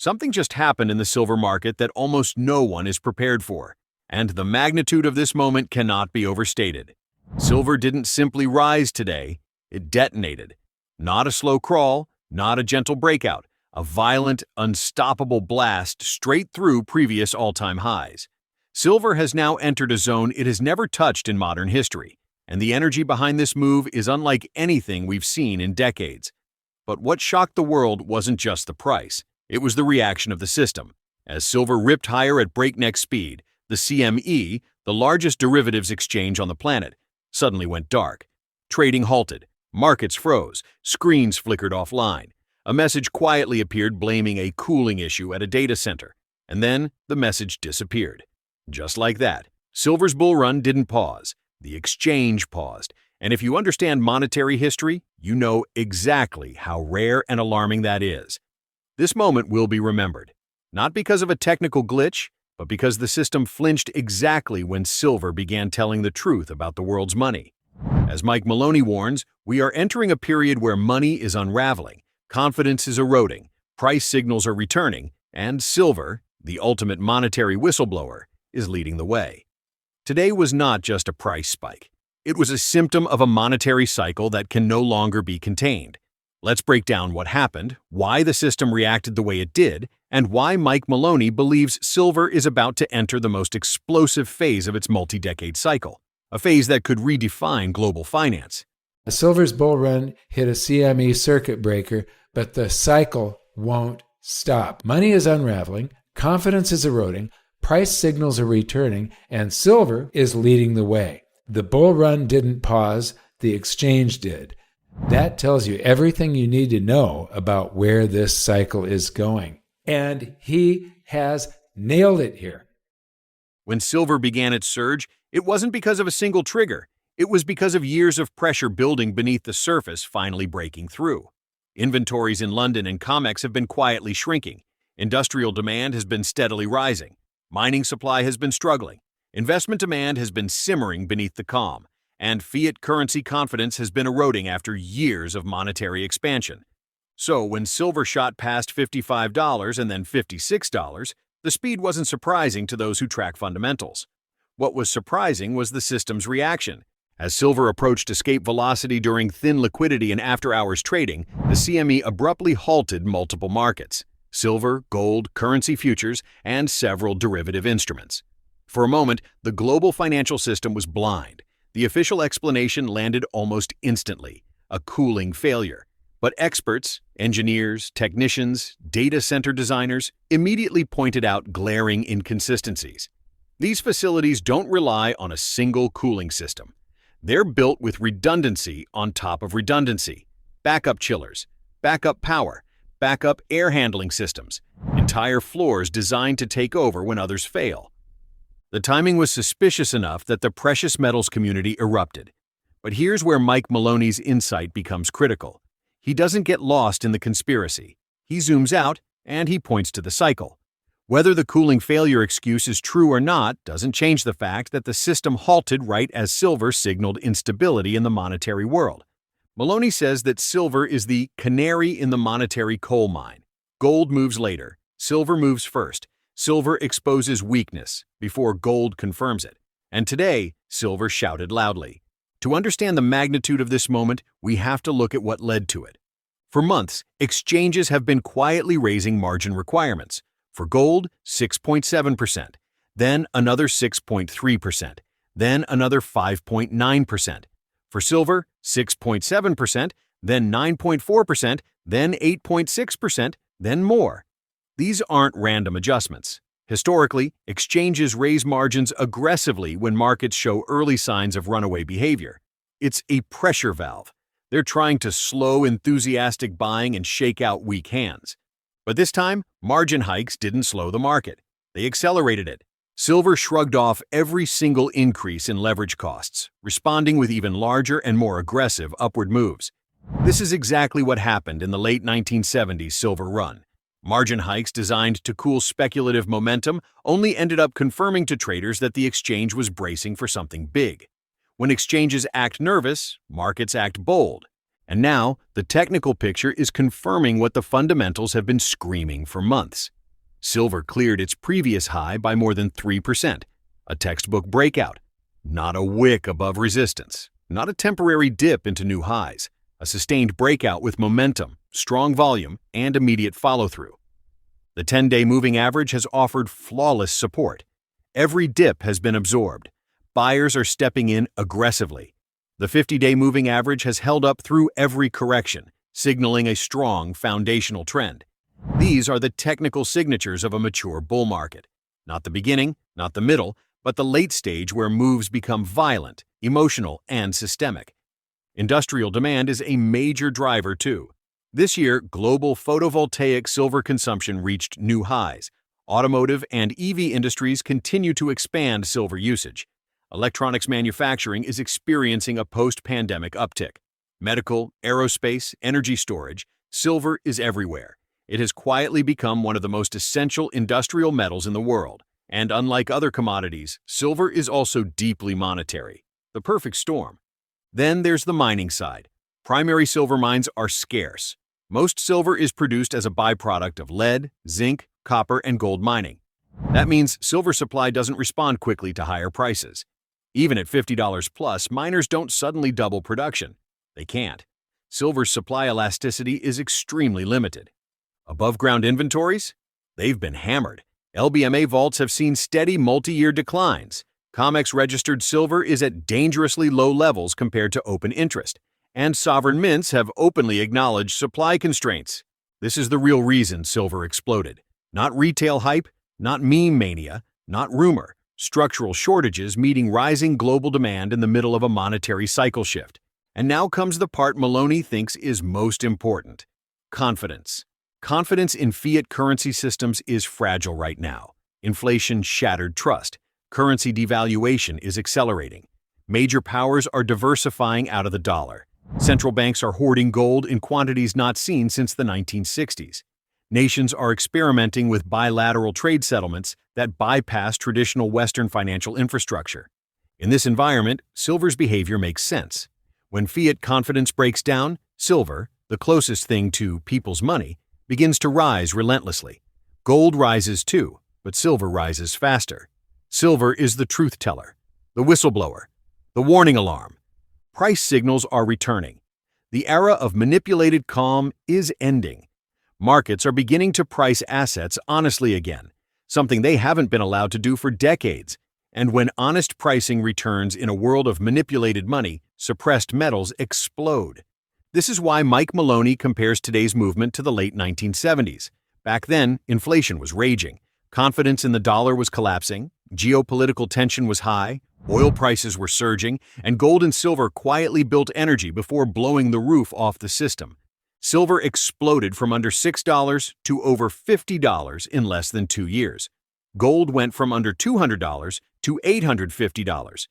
Something just happened in the silver market that almost no one is prepared for, and the magnitude of this moment cannot be overstated. Silver didn't simply rise today, it detonated. Not a slow crawl, not a gentle breakout, a violent, unstoppable blast straight through previous all-time highs. Silver has now entered a zone it has never touched in modern history, and the energy behind this move is unlike anything we've seen in decades. But what shocked the world wasn't just the price, it was the reaction of the system. As silver ripped higher at breakneck speed, the CME, the largest derivatives exchange on the planet, suddenly went dark. Trading halted, markets froze, screens flickered offline. A message quietly appeared blaming a cooling issue at a data center, and then the message disappeared. Just like that, silver's bull run didn't pause. The exchange paused, and if you understand monetary history, you know exactly how rare and alarming that is. This moment will be remembered, not because of a technical glitch, but because the system flinched exactly when silver began telling the truth about the world's money. As Mike Maloney warns, we are entering a period where money is unraveling, confidence is eroding, price signals are returning, and silver, the ultimate monetary whistleblower, is leading the way. Today was not just a price spike. It was a symptom of a monetary cycle that can no longer be contained. Let's break down what happened, why the system reacted the way it did, and why Mike Maloney believes silver is about to enter the most explosive phase of its multi-decade cycle, a phase that could redefine global finance. The silver's bull run hit a CME circuit breaker, but the cycle won't stop. Money is unraveling, confidence is eroding, price signals are returning, and silver is leading the way. The bull run didn't pause, the exchange did. That tells you everything you need to know about where this cycle is going. And he has nailed it here. When silver began its surge, it wasn't because of a single trigger. It was because of years of pressure building beneath the surface finally breaking through. Inventories in London and COMEX have been quietly shrinking. Industrial demand has been steadily rising. Mining supply has been struggling. Investment demand has been simmering beneath the calm. And fiat currency confidence has been eroding after years of monetary expansion. So when silver shot past $55 and then $56, the speed wasn't surprising to those who track fundamentals. What was surprising was the system's reaction. As silver approached escape velocity during thin liquidity and after-hours trading, the CME abruptly halted multiple markets: silver, gold, currency futures, and several derivative instruments. For a moment, the global financial system was blind. The official explanation landed almost instantly: a cooling failure. But experts, engineers, technicians, data center designers immediately pointed out glaring inconsistencies. These facilities don't rely on a single cooling system. They're built with redundancy on top of redundancy. Backup chillers, backup power, backup air handling systems, entire floors designed to take over when others fail. The timing was suspicious enough that the precious metals community erupted. But here's where Mike Maloney's insight becomes critical. He doesn't get lost in the conspiracy. He zooms out and he points to the cycle. Whether the cooling failure excuse is true or not doesn't change the fact that the system halted right as silver signaled instability in the monetary world. Maloney says that silver is the canary in the monetary coal mine. Gold moves later, silver moves first. Silver exposes weakness before gold confirms it. And today, silver shouted loudly. To understand the magnitude of this moment, we have to look at what led to it. For months, exchanges have been quietly raising margin requirements. For gold, 6.7%, then another 6.3%, then another 5.9%. For silver, 6.7%, then 9.4%, then 8.6%, then more. These aren't random adjustments. Historically, exchanges raise margins aggressively when markets show early signs of runaway behavior. It's a pressure valve. They're trying to slow enthusiastic buying and shake out weak hands. But this time, margin hikes didn't slow the market. They accelerated it. Silver shrugged off every single increase in leverage costs, responding with even larger and more aggressive upward moves. This is exactly what happened in the late 1970s silver run. Margin hikes designed to cool speculative momentum only ended up confirming to traders that the exchange was bracing for something big. When exchanges act nervous, markets act bold. And now, the technical picture is confirming what the fundamentals have been screaming for months. Silver cleared its previous high by more than 3%, a textbook breakout. Not a wick above resistance, not a temporary dip into new highs, a sustained breakout with momentum, strong volume, and immediate follow-through. The 10-day moving average has offered flawless support. Every dip has been absorbed. Buyers are stepping in aggressively. The 50-day moving average has held up through every correction, signaling a strong foundational trend. These are the technical signatures of a mature bull market. Not the beginning, not the middle, but the late stage where moves become violent, emotional, and systemic. Industrial demand is a major driver too. This year, global photovoltaic silver consumption reached new highs. Automotive and EV industries continue to expand silver usage. Electronics manufacturing is experiencing a post-pandemic uptick. Medical, aerospace, energy storage, silver is everywhere. It has quietly become one of the most essential industrial metals in the world. And unlike other commodities, silver is also deeply monetary. The perfect storm. Then there's the mining side. Primary silver mines are scarce. Most silver is produced as a byproduct of lead, zinc, copper, and gold mining. That means silver supply doesn't respond quickly to higher prices. Even at $50 plus, miners don't suddenly double production. They can't. Silver's supply elasticity is extremely limited. Above-ground inventories? They've been hammered. LBMA vaults have seen steady multi-year declines. COMEX registered silver is at dangerously low levels compared to open interest, and sovereign mints have openly acknowledged supply constraints. This is the real reason silver exploded. Not retail hype, not meme mania, not rumor. Structural shortages meeting rising global demand in the middle of a monetary cycle shift. And now comes the part Maloney thinks is most important: confidence. Confidence in fiat currency systems is fragile right now. Inflation shattered trust. Currency devaluation is accelerating. Major powers are diversifying out of the dollar. Central banks are hoarding gold in quantities not seen since the 1960s. Nations are experimenting with bilateral trade settlements that bypass traditional Western financial infrastructure. In this environment, silver's behavior makes sense. When fiat confidence breaks down, silver, the closest thing to people's money, begins to rise relentlessly. Gold rises too, but silver rises faster. Silver is the truth teller, the whistleblower, the warning alarm. Price signals are returning. The era of manipulated calm is ending. Markets are beginning to price assets honestly again, something they haven't been allowed to do for decades. And when honest pricing returns in a world of manipulated money, suppressed metals explode. This is why Mike Maloney compares today's movement to the late 1970s. Back then, inflation was raging, confidence in the dollar was collapsing, geopolitical tension was high, oil prices were surging, and gold and silver quietly built energy before blowing the roof off the system. Silver exploded from under $6 to over $50 in less than 2 years. Gold went from under $200 to $850.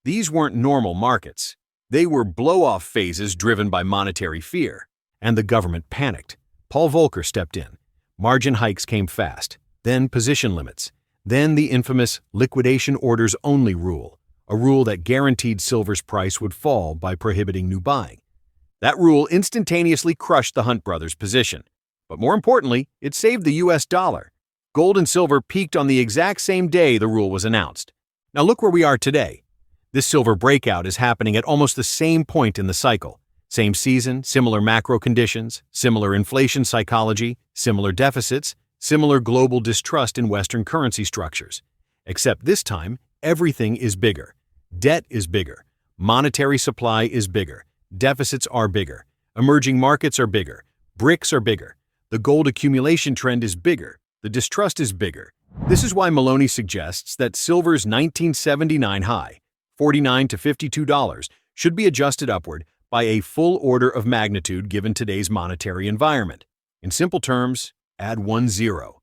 These weren't normal markets. They were blow-off phases driven by monetary fear. And the government panicked. Paul Volcker stepped in. Margin hikes came fast. Then position limits. Then the infamous liquidation orders only rule, a rule that guaranteed silver's price would fall by prohibiting new buying. That rule instantaneously crushed the Hunt brothers' position. But more importantly, it saved the US dollar. Gold and silver peaked on the exact same day the rule was announced. Now look where we are today. This silver breakout is happening at almost the same point in the cycle. Same season, similar macro conditions, similar inflation psychology, similar deficits, similar global distrust in Western currency structures. Except this time, everything is bigger. Debt is bigger. Monetary supply is bigger. Deficits are bigger. Emerging markets are bigger. BRICS are bigger. The gold accumulation trend is bigger. The distrust is bigger. This is why Maloney suggests that silver's 1979 high, $49 to $52, should be adjusted upward by a full order of magnitude given today's monetary environment. In simple terms, add 1 0.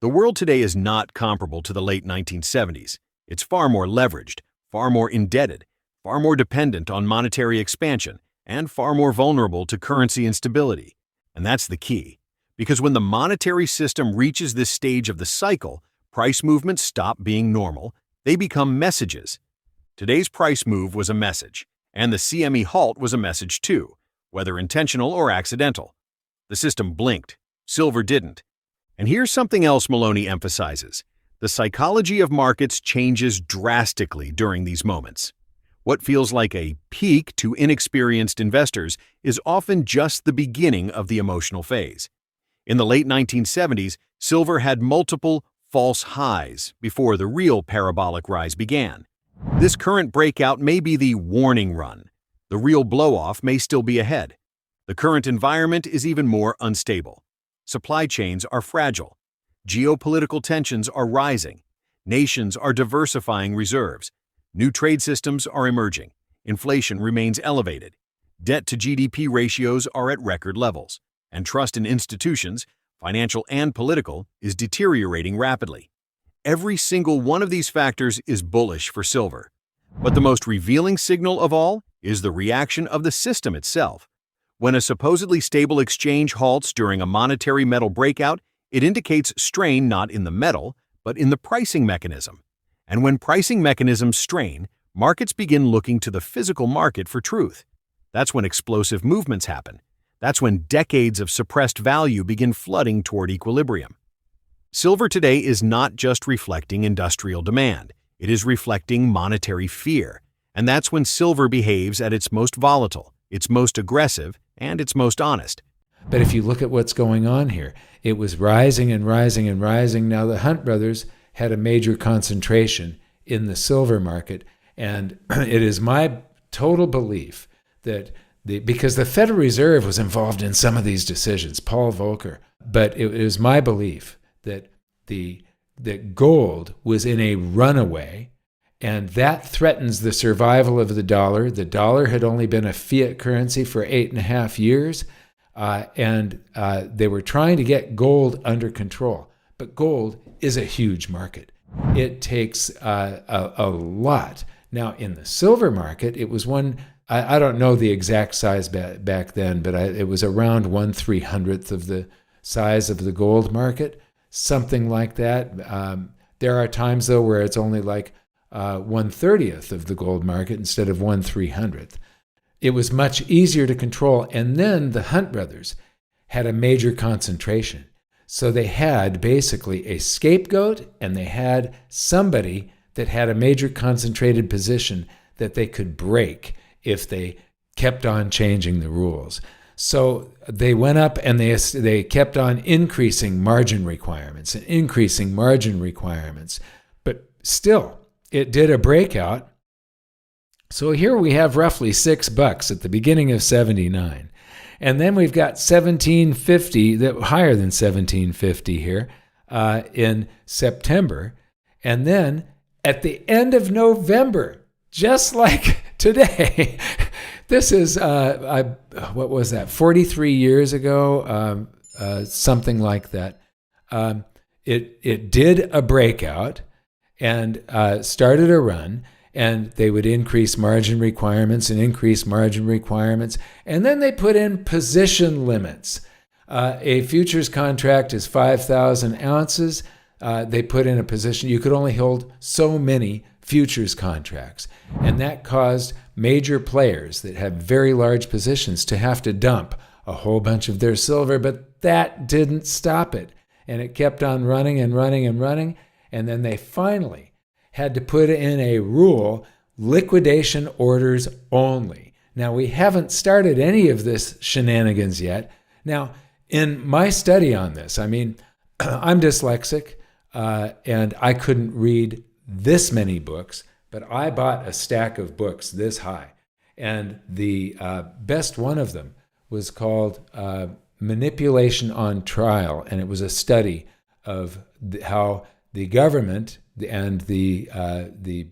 The world today is not comparable to the late 1970s. It's far more leveraged, far more indebted, far more dependent on monetary expansion, and far more vulnerable to currency instability. And that's the key. Because when the monetary system reaches this stage of the cycle, price movements stop being normal, they become messages. Today's price move was a message, and the CME halt was a message too. whether intentional or accidental. The system blinked. Silver didn't. And here's something else Maloney emphasizes. The psychology of markets changes drastically during these moments. What feels like a peak to inexperienced investors is often just the beginning of the emotional phase. In the late 1970s, silver had multiple false highs before the real parabolic rise began. This current breakout may be the warning run. The real blow-off may still be ahead. The current environment is even more unstable. Supply chains are fragile. Geopolitical tensions are rising. Nations are diversifying reserves. New trade systems are emerging. Inflation remains elevated. Debt to GDP ratios are at record levels. And trust in institutions, financial and political, is deteriorating rapidly. Every single one of these factors is bullish for silver. But the most revealing signal of all is the reaction of the system itself. When a supposedly stable exchange halts during a monetary metal breakout, it indicates strain not in the metal, but in the pricing mechanism. And when pricing mechanisms strain, markets begin looking to the physical market for truth. That's when explosive movements happen. That's when decades of suppressed value begin flooding toward equilibrium. Silver today is not just reflecting industrial demand. It is reflecting monetary fear. And that's when silver behaves at its most volatile, its most aggressive, and its most honest. But if you look at what's going on here, it was rising and rising and rising. Now the Hunt brothers had a major concentration in the silver market, and it is my total belief that because the Federal Reserve was involved in some of these decisions, Paul Volcker, but it is my belief that that gold was in a runaway, and that threatens the survival of the dollar. The dollar had only been a fiat currency for 8.5 years, and they were trying to get gold under control. But gold is a huge market. It takes a lot. Now, in the silver market, it was I don't know the exact size back then, but it was around 1/300th of the size of the gold market, something like that. There are times, though, where it's only like 1/30th of the gold market instead of 1/300th. It was much easier to control. And then the Hunt brothers had a major concentration. So they had basically a scapegoat, and they had somebody that had a major concentrated position that they could break if they kept on changing the rules. So they went up and they kept on increasing margin requirements and increasing margin requirements. But still, it did a breakout. So here we have roughly $6 at the beginning of 79. And then we've got 1750, higher than 1750 here in September. And then at the end of November, just like today, this is, what was that, 43 years ago, something like that. It did a breakout and started a run, and they would increase margin requirements and increase margin requirements. And then they put in position limits. A futures contract is 5,000 ounces. They put in a position, you could only hold so many futures contracts. And that caused major players that had very large positions to have to dump a whole bunch of their silver, but that didn't stop it. And it kept on running and running and running. And then they finally had to put in a rule, liquidation orders only. Now, we haven't started any of this shenanigans yet. Now, in my study on this, I mean, I'm dyslexic, and I couldn't read this many books, but I bought a stack of books this high. And the best one of them was called Manipulation on Trial, and it was a study of how the government and the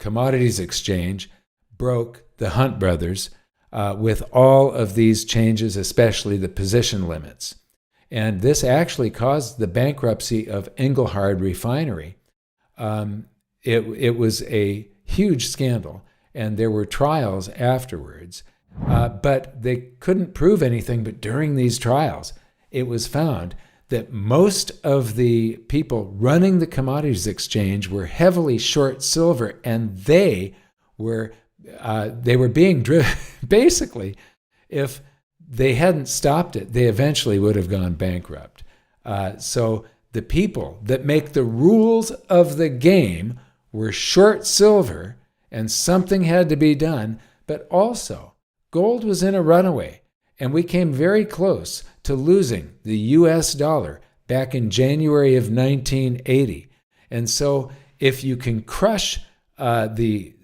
commodities exchange broke the Hunt brothers with all of these changes, especially the position limits. And this actually caused the bankruptcy of Engelhard Refinery. It was a huge scandal, and there were trials afterwards. But they couldn't prove anything. But during these trials, it was found that most of the people running the commodities exchange were heavily short silver, and they were being driven. Basically, If they hadn't stopped it, they eventually would have gone bankrupt. So the people that make the rules of the game were short silver, and something had to be done. But also, gold was in a runaway, and we came very close to losing the US dollar back in January of 1980. And so if you can crush the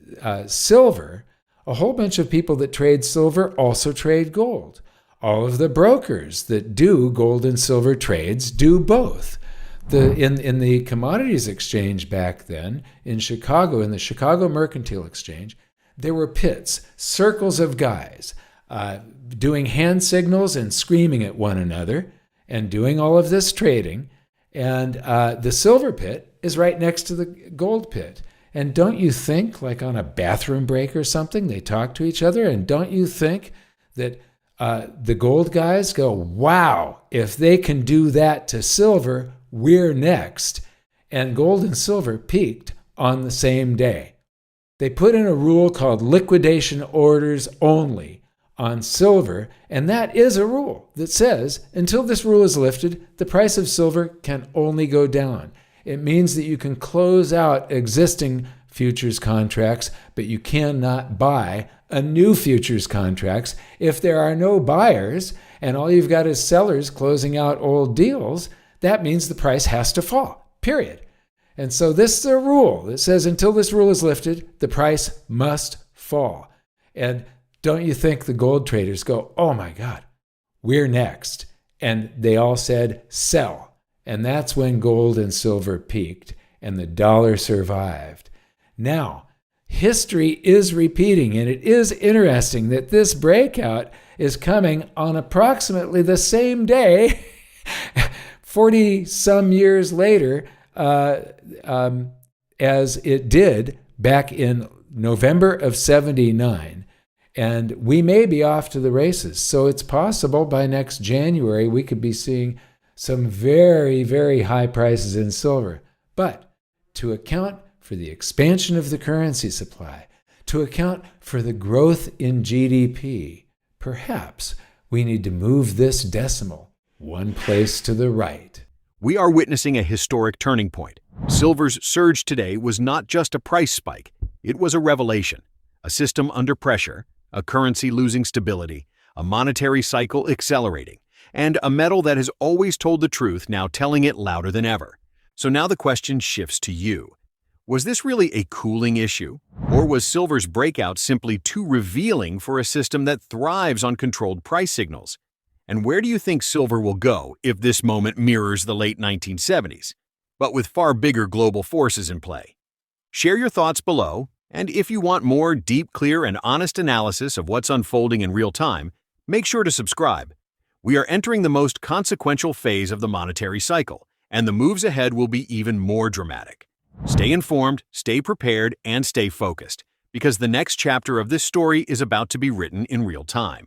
silver, a whole bunch of people that trade silver also trade gold. All of the brokers that do gold and silver trades do both. In the commodities exchange back then, in Chicago, in the Chicago Mercantile Exchange, there were pits, circles of guys doing hand signals and screaming at one another and doing all of this trading. And the silver pit is right next to the gold pit. And don't you think, like on a bathroom break or something, they talk to each other? And don't you think that the gold guys go, wow, if they can do that to silver, we're next. And gold and silver peaked on the same day. They put in a rule called liquidation orders only on silver, and that is a rule that says until this rule is lifted, the price of silver can only go down. It means that you can close out existing futures contracts, but you cannot buy a new futures contracts. If there are no buyers and all you've got is sellers closing out old deals, that means the price has to fall, period. And so this is a rule that says until this rule is lifted, the price must fall. And don't you think the gold traders go, oh my God, we're next? And they all said, sell. And that's when gold and silver peaked and the dollar survived. Now, history is repeating, and it is interesting that this breakout is coming on approximately the same day, 40 some years later, as it did back in November of 79. And we may be off to the races. So it's possible by next January we could be seeing some very, very high prices in silver. But to account for the expansion of the currency supply, to account for the growth in GDP, perhaps we need to move this decimal one place to the right. We are witnessing a historic turning point. Silver's surge today was not just a price spike. It was a revelation, a system under pressure, a currency losing stability, a monetary cycle accelerating, and a metal that has always told the truth now telling it louder than ever. So now the question shifts to you. Was this really a cooling issue? Or was silver's breakout simply too revealing for a system that thrives on controlled price signals? And where do you think silver will go if this moment mirrors the late 1970s, but with far bigger global forces in play? Share your thoughts below, and if you want more deep, clear, and honest analysis of what's unfolding in real time, make sure to subscribe. We are entering the most consequential phase of the monetary cycle, and the moves ahead will be even more dramatic. Stay informed, stay prepared, and stay focused, because the next chapter of this story is about to be written in real time.